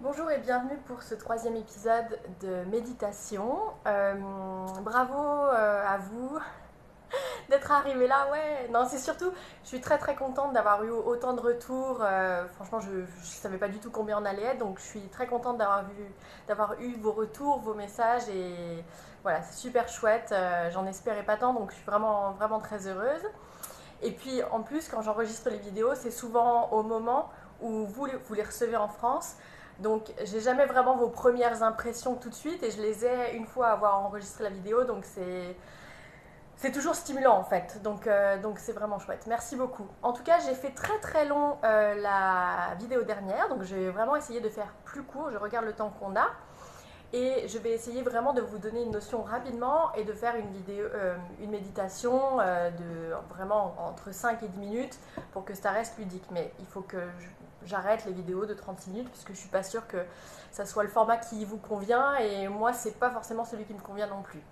Bonjour et bienvenue pour ce troisième épisode de méditation. Bravo à vous d'être arrivé là. Ouais, non, c'est surtout, je suis très contente d'avoir eu autant de retours. Franchement, je ne savais pas du tout combien on allait être, donc je suis très contente d'avoir eu vos retours, vos messages et voilà, c'est super chouette. J'en espérais pas tant, donc je suis vraiment très heureuse. Et puis en plus, quand j'enregistre les vidéos, c'est souvent au moment où vous les recevez en France. Donc j'ai jamais vraiment vos premières impressions tout de suite et je les ai une fois avoir enregistré la vidéo. Donc c'est toujours stimulant en fait. Donc c'est vraiment chouette. Merci beaucoup. En tout cas, j'ai fait très long la vidéo dernière. Donc j'ai vraiment essayé de faire plus court. Je regarde le temps qu'on a. Et je vais essayer vraiment de vous donner une notion rapidement et de faire une méditation de vraiment entre 5 et 10 minutes pour que ça reste ludique. Mais il faut que j'arrête les vidéos de 36 minutes puisque je ne suis pas sûre que ça soit le format qui vous convient et moi c'est pas forcément celui qui me convient non plus.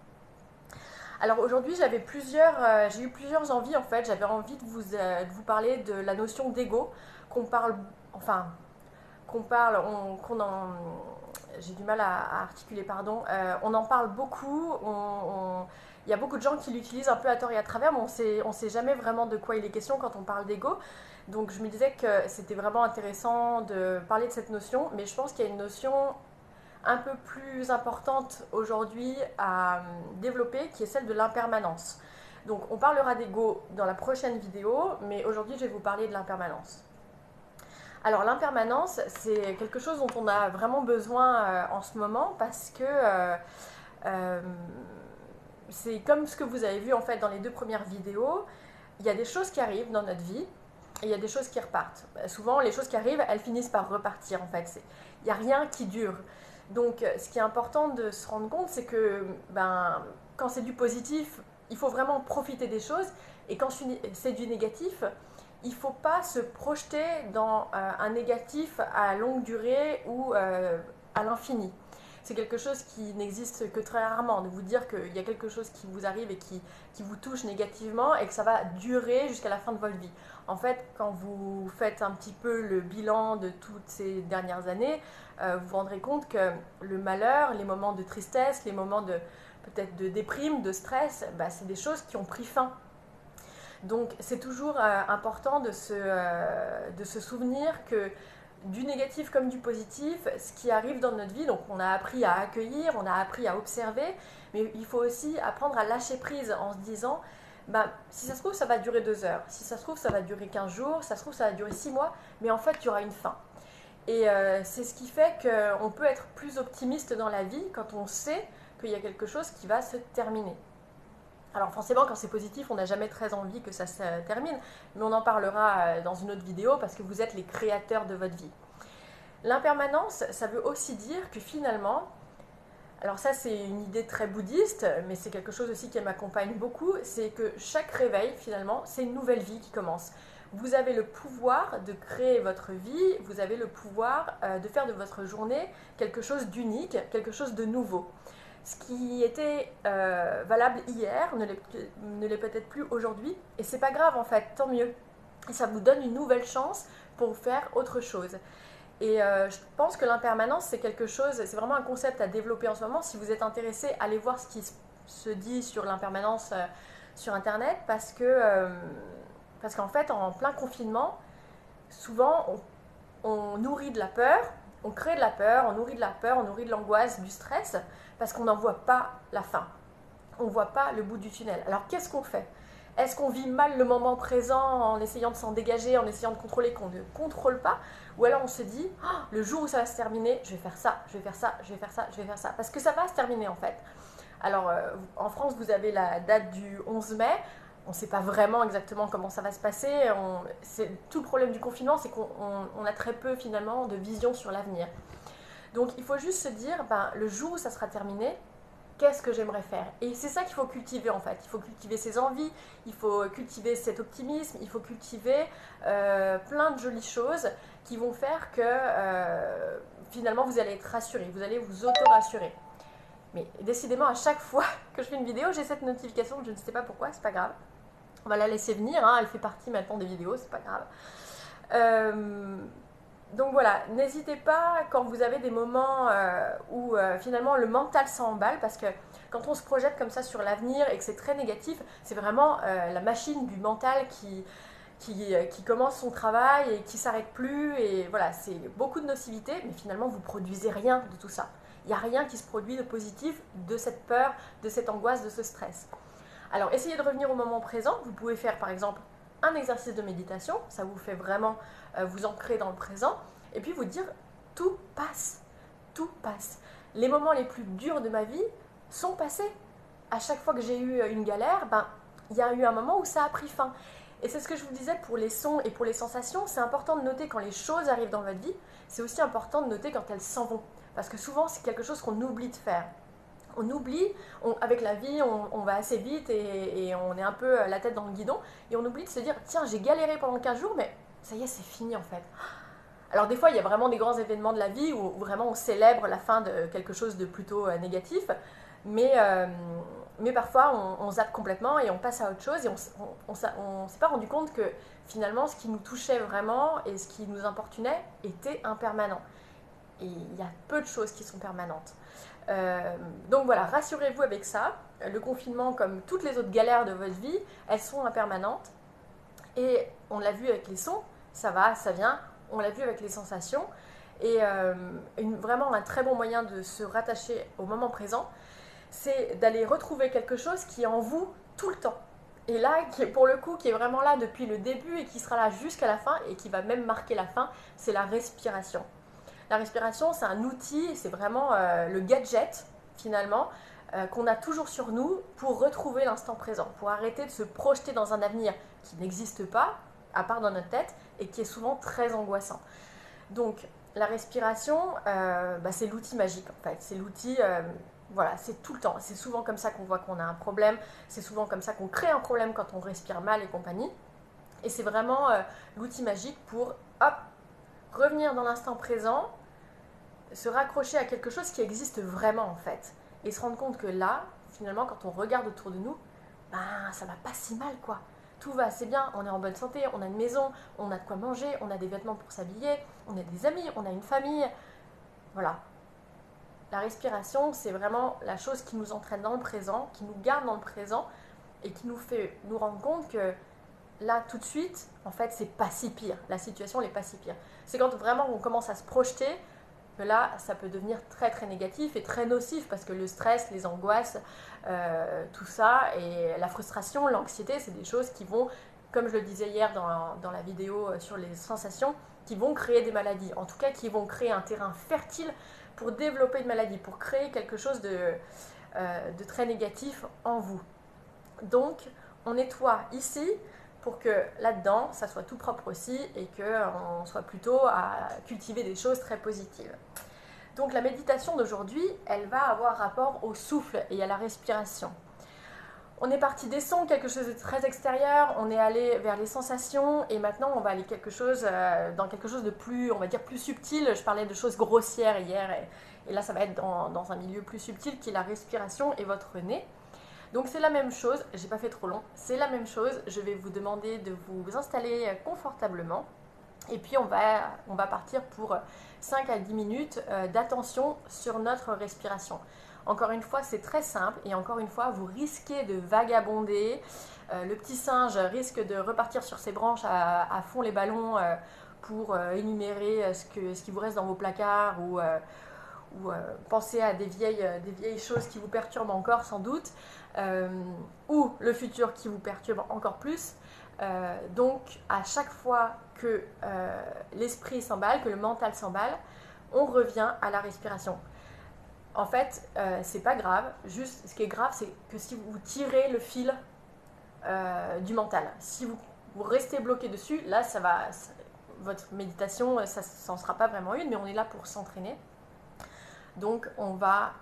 Alors aujourd'hui j'ai eu plusieurs envies en fait. J'avais envie de vous parler de la notion d'ego qu'on parle, enfin qu'on parle, qu'on en, j'ai du mal à articuler, pardon. On en parle beaucoup, il y a beaucoup de gens qui l'utilisent un peu à tort et à travers, mais on sait jamais vraiment de quoi il est question quand on parle d'ego. Donc je me disais que c'était vraiment intéressant de parler de cette notion, mais je pense qu'il y a une notion un peu plus importante aujourd'hui à développer, qui est celle de l'impermanence. Donc on parlera d'ego dans la prochaine vidéo, mais aujourd'hui je vais vous parler de l'impermanence. Alors l'impermanence, c'est quelque chose dont on a vraiment besoin en ce moment parce que euh, c'est comme ce que vous avez vu en fait dans les deux premières vidéos, il y a des choses qui arrivent dans notre vie et il y a des choses qui repartent. Souvent les choses qui arrivent, elles finissent par repartir en fait. Il n'y a rien qui dure. Donc ce qui est important de se rendre compte, c'est que quand c'est du positif, il faut vraiment profiter des choses et quand c'est du négatif, il ne faut pas se projeter dans un négatif à longue durée ou à l'infini. C'est quelque chose qui n'existe que très rarement, de vous dire qu'il y a quelque chose qui vous arrive et qui vous touche négativement et que ça va durer jusqu'à la fin de votre vie. En fait, quand vous faites un petit peu le bilan de toutes ces dernières années, vous vous rendrez compte que le malheur, les moments de tristesse, les moments de peut-être de déprime, de stress, c'est des choses qui ont pris fin. Donc c'est toujours important de se souvenir que du négatif comme du positif, ce qui arrive dans notre vie, donc on a appris à accueillir, on a appris à observer, mais il faut aussi apprendre à lâcher prise en se disant, si ça se trouve ça va durer 2 heures, si ça se trouve ça va durer 15 jours, si ça se trouve ça va durer 6 mois, mais en fait il y aura une fin. Et c'est ce qui fait qu'on peut être plus optimiste dans la vie quand on sait qu'il y a quelque chose qui va se terminer. Alors forcément, quand c'est positif, on n'a jamais très envie que ça se termine, mais on en parlera dans une autre vidéo parce que vous êtes les créateurs de votre vie. L'impermanence, ça veut aussi dire que finalement, alors ça c'est une idée très bouddhiste, mais c'est quelque chose aussi qui m'accompagne beaucoup, c'est que chaque réveil finalement, c'est une nouvelle vie qui commence. Vous avez le pouvoir de créer votre vie, vous avez le pouvoir de faire de votre journée quelque chose d'unique, quelque chose de nouveau. Ce qui était valable hier ne l'est peut-être plus aujourd'hui. Et c'est pas grave en fait, tant mieux. Et ça vous donne une nouvelle chance pour faire autre chose. Et je pense que l'impermanence, c'est quelque chose, c'est vraiment un concept à développer en ce moment. Si vous êtes intéressé, allez voir ce qui se dit sur l'impermanence sur Internet parce qu'en fait, en plein confinement, souvent on nourrit de la peur, on crée de la peur, on nourrit de la peur, on nourrit de l'angoisse, du stress, parce qu'on n'en voit pas la fin. On ne voit pas le bout du tunnel. Alors qu'est-ce qu'on fait? Est-ce qu'on vit mal le moment présent en essayant de s'en dégager, en essayant de contrôler qu'on ne contrôle pas? Ou alors on se dit, oh, le jour où ça va se terminer, je vais faire ça, je vais faire ça, je vais faire ça, je vais faire ça. Parce que ça va se terminer en fait. Alors en France, vous avez la date du 11 mai. On ne sait pas vraiment exactement comment ça va se passer. Tout le problème du confinement, c'est qu'on a très peu finalement de vision sur l'avenir. Donc il faut juste se dire, le jour où ça sera terminé, qu'est-ce que j'aimerais faire? Et c'est ça qu'il faut cultiver en fait. Il faut cultiver ses envies, il faut cultiver cet optimisme, il faut cultiver plein de jolies choses qui vont faire que finalement vous allez être rassuré, vous allez vous auto-rassurer. Mais décidément, à chaque fois que je fais une vidéo, j'ai cette notification, je ne sais pas pourquoi, c'est pas grave. On va la laisser venir, hein, elle fait partie maintenant des vidéos, c'est pas grave. Donc voilà, n'hésitez pas quand vous avez des moments où finalement le mental s'emballe, parce que quand on se projette comme ça sur l'avenir et que c'est très négatif, c'est vraiment la machine du mental qui commence son travail et qui s'arrête plus. Et voilà, c'est beaucoup de nocivité, mais finalement vous produisez rien de tout ça. Il n'y a rien qui se produit de positif de cette peur, de cette angoisse, de ce stress. Alors essayez de revenir au moment présent. Vous pouvez faire par exemple un exercice de méditation, ça vous fait vraiment vous ancrer dans le présent, et puis vous dire tout passe, tout passe. Les moments les plus durs de ma vie sont passés. À chaque fois que j'ai eu une galère, ben, il y a eu un moment où ça a pris fin. Et c'est ce que je vous disais pour les sons et pour les sensations, c'est important de noter quand les choses arrivent dans votre vie, c'est aussi important de noter quand elles s'en vont. Parce que souvent c'est quelque chose qu'on oublie de faire. On oublie, avec la vie, on va assez vite et on est un peu la tête dans le guidon, et on oublie de se dire, tiens, j'ai galéré pendant 15 jours, mais ça y est, c'est fini en fait. Alors des fois, il y a vraiment des grands événements de la vie où vraiment on célèbre la fin de quelque chose de plutôt négatif, mais parfois on zappe complètement et on passe à autre chose, et on s'est pas rendu compte que finalement ce qui nous touchait vraiment et ce qui nous importunait était impermanent. Et il y a peu de choses qui sont permanentes. Donc voilà, rassurez-vous avec ça. Le confinement, comme toutes les autres galères de votre vie, elles sont impermanentes. Et on l'a vu avec les sons, ça va, ça vient. On l'a vu avec les sensations. Et vraiment un très bon moyen de se rattacher au moment présent, c'est d'aller retrouver quelque chose qui est en vous tout le temps. Et là, pour le coup, qui est vraiment là depuis le début et qui sera là jusqu'à la fin et qui va même marquer la fin, c'est la respiration. La respiration, c'est un outil, c'est vraiment le gadget finalement qu'on a toujours sur nous pour retrouver l'instant présent, pour arrêter de se projeter dans un avenir qui n'existe pas, à part dans notre tête, et qui est souvent très angoissant. Donc la respiration, c'est l'outil magique en fait, c'est l'outil, voilà, c'est tout le temps, c'est souvent comme ça qu'on voit qu'on a un problème, c'est souvent comme ça qu'on crée un problème quand on respire mal et compagnie, et c'est vraiment l'outil magique pour, hop, revenir dans l'instant présent, se raccrocher à quelque chose qui existe vraiment en fait, et se rendre compte que là, finalement, quand on regarde autour de nous, ben ça va pas si mal quoi. Tout va assez bien, on est en bonne santé, on a une maison, on a de quoi manger, on a des vêtements pour s'habiller, on a des amis, on a une famille. Voilà. La respiration, c'est vraiment la chose qui nous entraîne dans le présent, qui nous garde dans le présent et qui nous fait nous rendre compte que là, tout de suite, en fait, c'est pas si pire. La situation n'est pas si pire. C'est quand vraiment on commence à se projeter que là, ça peut devenir très très négatif et très nocif, parce que le stress, les angoisses, tout ça, et la frustration, l'anxiété, c'est des choses qui vont, comme je le disais hier dans la vidéo sur les sensations, qui vont créer des maladies. En tout cas, qui vont créer un terrain fertile pour développer une maladie, pour créer quelque chose de très négatif en vous. Donc, on nettoie ici pour que là-dedans, ça soit tout propre aussi et qu'on soit plutôt à cultiver des choses très positives. Donc la méditation d'aujourd'hui, elle va avoir rapport au souffle et à la respiration. On est parti des sons, quelque chose de très extérieur, on est allé vers les sensations, et maintenant on va aller dans quelque chose de plus, on va dire, plus subtil. Je parlais de choses grossières hier, et là ça va être dans un milieu plus subtil qui est la respiration et votre nez. Donc c'est la même chose, j'ai pas fait trop long, c'est la même chose, je vais vous demander de vous installer confortablement, et puis on va partir pour 5 à 10 minutes d'attention sur notre respiration. Encore une fois, c'est très simple, et encore une fois, vous risquez de vagabonder, le petit singe risque de repartir sur ses branches à fond les ballons pour énumérer ce qui vous reste dans vos placards, ou penser à des vieilles choses qui vous perturbent encore sans doute, ou le futur qui vous perturbe encore plus. Donc à chaque fois que l'esprit s'emballe, que le mental s'emballe, on revient à la respiration. En fait, c'est pas grave, juste ce qui est grave, c'est que si vous tirez le fil du mental, si vous restez bloqué dessus, là votre méditation, ça n'en sera pas vraiment une, mais on est là pour s'entraîner. Donc on va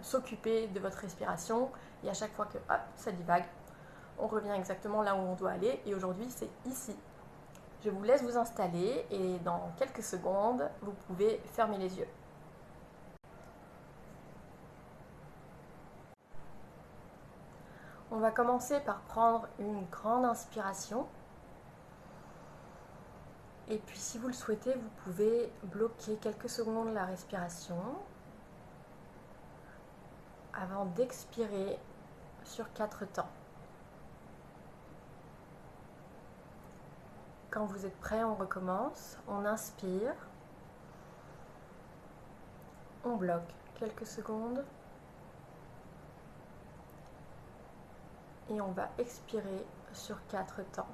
s'occuper de votre respiration, et à chaque fois que ça divague, on revient exactement là où on doit aller, et aujourd'hui c'est ici. Je vous laisse vous installer, et dans quelques secondes, vous pouvez fermer les yeux. On va commencer par prendre une grande inspiration, Et puis si vous le souhaitez, vous pouvez bloquer quelques secondes la respiration avant d'expirer sur 4 temps. Quand vous êtes prêt, on recommence. On inspire. On bloque quelques secondes. Et on va expirer sur 4 temps.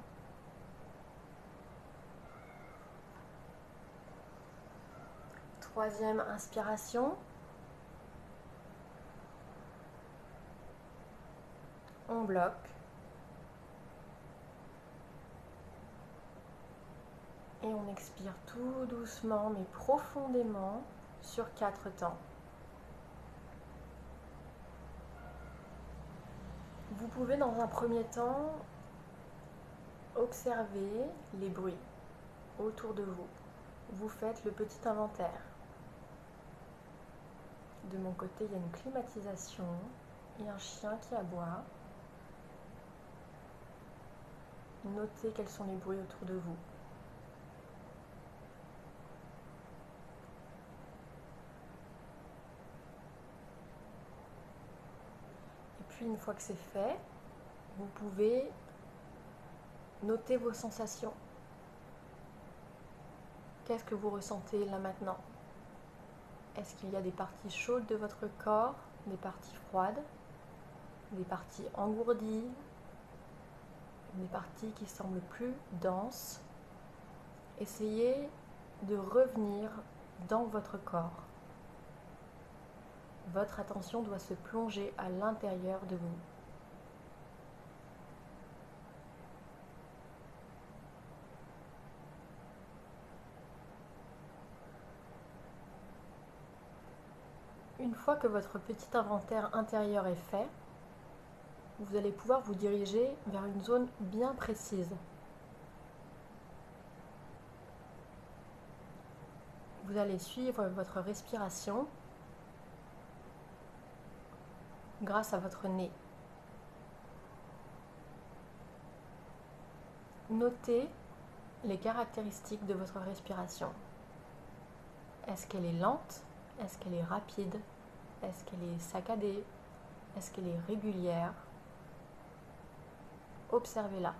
Troisième inspiration. On bloque. Et on expire tout doucement mais profondément sur 4 temps. Vous pouvez dans un premier temps observer les bruits autour de vous. Vous faites le petit inventaire. De mon côté, il y a une climatisation et un chien qui aboie. Notez quels sont les bruits autour de vous. Et puis une fois que c'est fait, vous pouvez noter vos sensations. Qu'est-ce que vous ressentez là maintenant? Est-ce qu'il y a des parties chaudes de votre corps, des parties froides, des parties engourdies, des parties qui semblent plus denses? Essayez de revenir dans votre corps. Votre attention doit se plonger à l'intérieur de vous. Une fois que votre petit inventaire intérieur est fait, vous allez pouvoir vous diriger vers une zone bien précise. Vous allez suivre votre respiration grâce à votre nez. Notez les caractéristiques de votre respiration. Est-ce qu'elle est lente? Est-ce qu'elle est rapide? Est-ce qu'elle est saccadée? Est-ce qu'elle est régulière? Observez-la.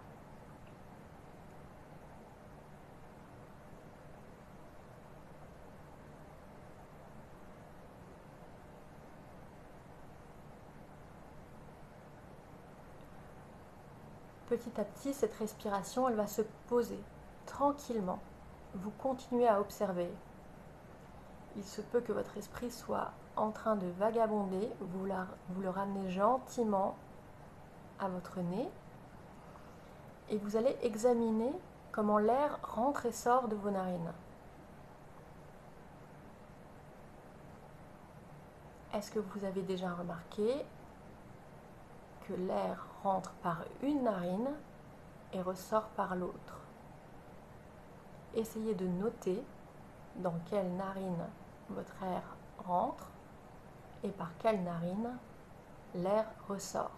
Petit à petit, cette respiration, elle va se poser tranquillement. Vous continuez à observer. Il se peut que votre esprit soit en train de vagabonder. Vous le ramenez gentiment à votre nez. Et vous allez examiner comment l'air rentre et sort de vos narines. Est-ce que vous avez déjà remarqué que l'air rentre par une narine et ressort par l'autre? Essayez de noter dans quelle narine votre air rentre et par quelle narine l'air ressort.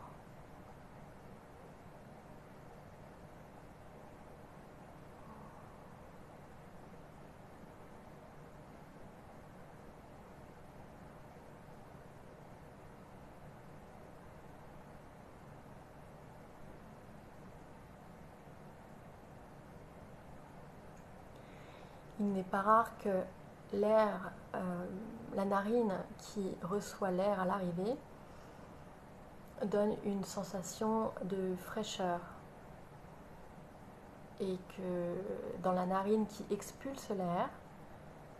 Il n'est pas rare que l'air, la narine qui reçoit l'air à l'arrivée donne une sensation de fraîcheur et que dans la narine qui expulse l'air,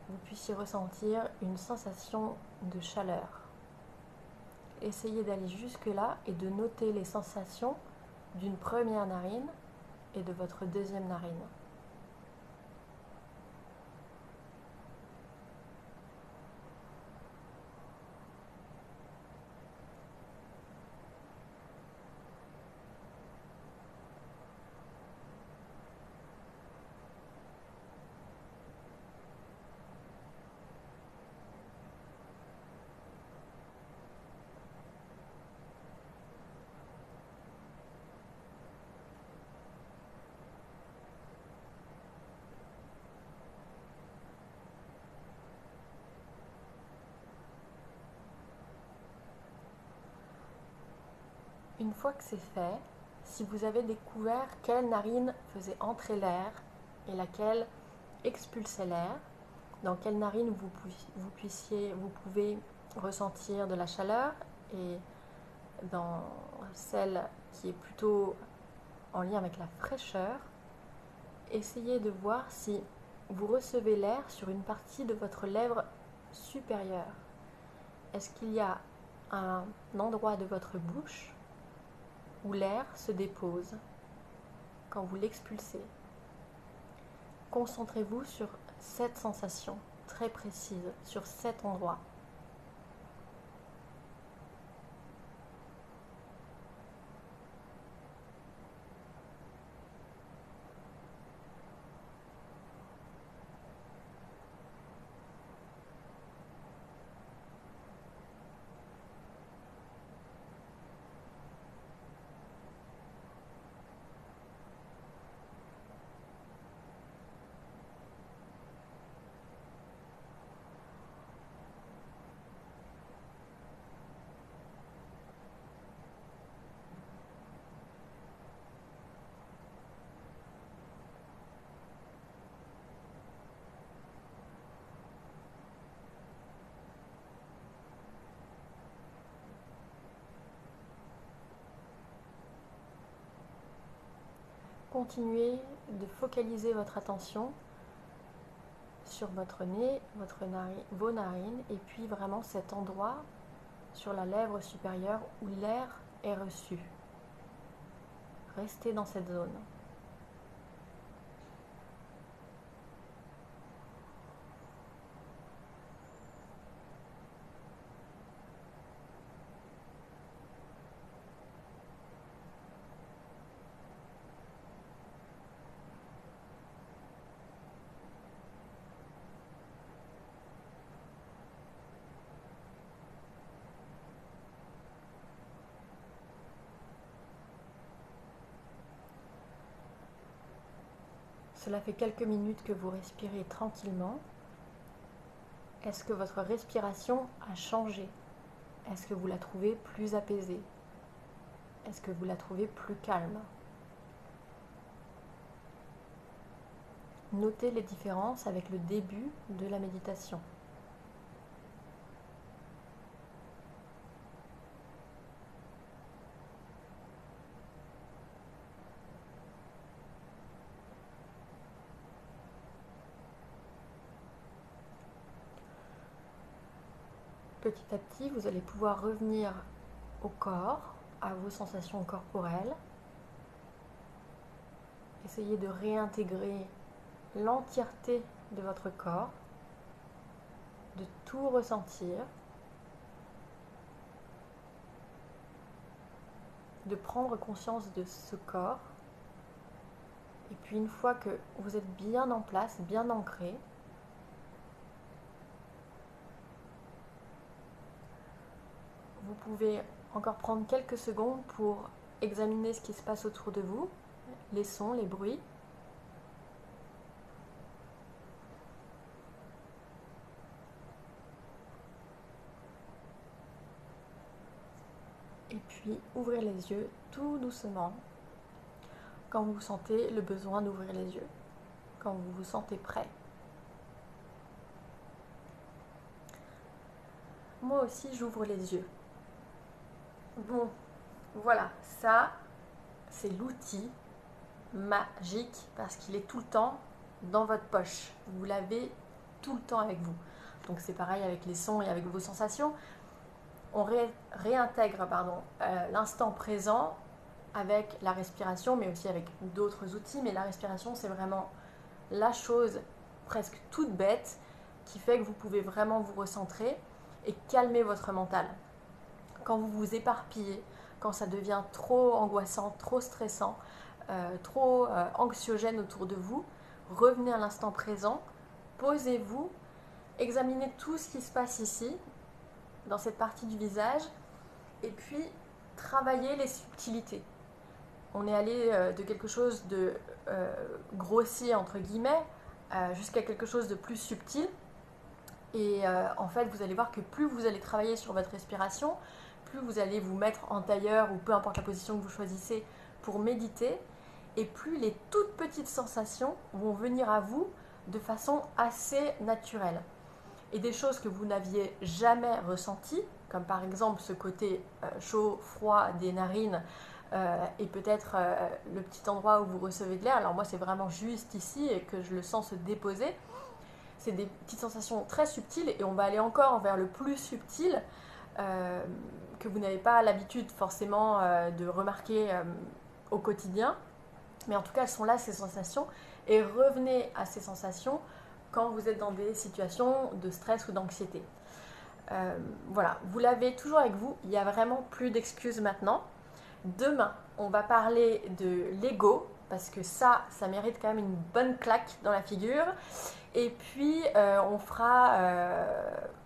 vous puissiez ressentir une sensation de chaleur. Essayez d'aller jusque-là et de noter les sensations d'une première narine et de votre deuxième narine. une fois que c'est fait, si vous avez découvert quelle narine faisait entrer l'air et laquelle expulsait l'air, dans quelle narine vous pouvez ressentir de la chaleur et dans celle qui est plutôt en lien avec la fraîcheur, essayez de voir si vous recevez l'air sur une partie de votre lèvre supérieure. Est-ce qu'il y a un endroit de votre bouche où l'air se dépose quand vous l'expulsez? Concentrez-vous sur cette sensation très précise, sur cet endroit. Continuez de focaliser votre attention sur votre nez, vos narines, et puis vraiment cet endroit sur la lèvre supérieure où l'air est reçu. Restez dans cette zone. Cela fait quelques minutes que vous respirez tranquillement. Est-ce que votre respiration a changé? Est-ce que vous la trouvez plus apaisée? Est-ce que vous la trouvez plus calme? Notez les différences avec le début de la méditation. Petit à petit, vous allez pouvoir revenir au corps, à vos sensations corporelles. Essayez de réintégrer l'entièreté de votre corps, de tout ressentir, de prendre conscience de ce corps. Et puis une fois que vous êtes bien en place, bien ancré, vous pouvez encore prendre quelques secondes pour examiner ce qui se passe autour de vous, les sons, les bruits. Et puis ouvrez les yeux tout doucement quand vous sentez le besoin d'ouvrir les yeux, quand vous vous sentez prêt. Moi aussi, j'ouvre les yeux. Bon, voilà, ça, c'est l'outil magique parce qu'il est tout le temps dans votre poche. Vous l'avez tout le temps avec vous. Donc c'est pareil avec les sons et avec vos sensations. On réintègre l'instant présent avec la respiration, mais aussi avec d'autres outils. Mais la respiration, c'est vraiment la chose presque toute bête qui fait que vous pouvez vraiment vous recentrer et calmer votre mental. Quand vous vous éparpillez, quand ça devient trop angoissant, trop stressant, trop anxiogène autour de vous, revenez à l'instant présent, posez-vous, examinez tout ce qui se passe ici, dans cette partie du visage, et puis travaillez les subtilités. On est allé de quelque chose de grossier, entre guillemets, jusqu'à quelque chose de plus subtil. Et en fait, vous allez voir que plus vous allez travailler sur votre respiration, plus vous allez vous mettre en tailleur ou peu importe la position que vous choisissez pour méditer, et plus les toutes petites sensations vont venir à vous de façon assez naturelle. Et des choses que vous n'aviez jamais ressenties, comme par exemple ce côté chaud, froid des narines, et peut-être le petit endroit où vous recevez de l'air. Alors moi c'est vraiment juste ici et que je le sens se déposer. C'est des petites sensations très subtiles et on va aller encore vers le plus subtil que vous n'avez pas l'habitude forcément de remarquer au quotidien. Mais en tout cas elles sont là ces sensations et revenez à ces sensations quand vous êtes dans des situations de stress ou d'anxiété. Voilà, vous l'avez toujours avec vous, il n'y a vraiment plus d'excuses maintenant. Demain, on va parler de l'ego, parce que ça mérite quand même une bonne claque dans la figure. Et puis, on fera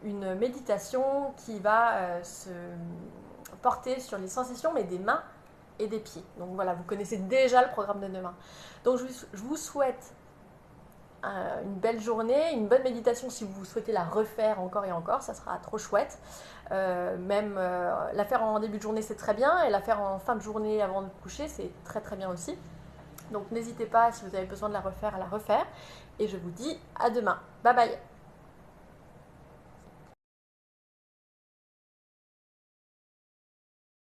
une méditation qui va se porter sur les sensations, mais des mains et des pieds. Donc voilà, vous connaissez déjà le programme de demain. Donc je vous souhaite une belle journée, une bonne méditation si vous souhaitez la refaire encore et encore, ça sera trop chouette. Même la faire en début de journée c'est très bien et la faire en fin de journée avant de coucher c'est très très bien aussi. Donc n'hésitez pas si vous avez besoin de la refaire à la refaire et je vous dis à demain. Bye bye.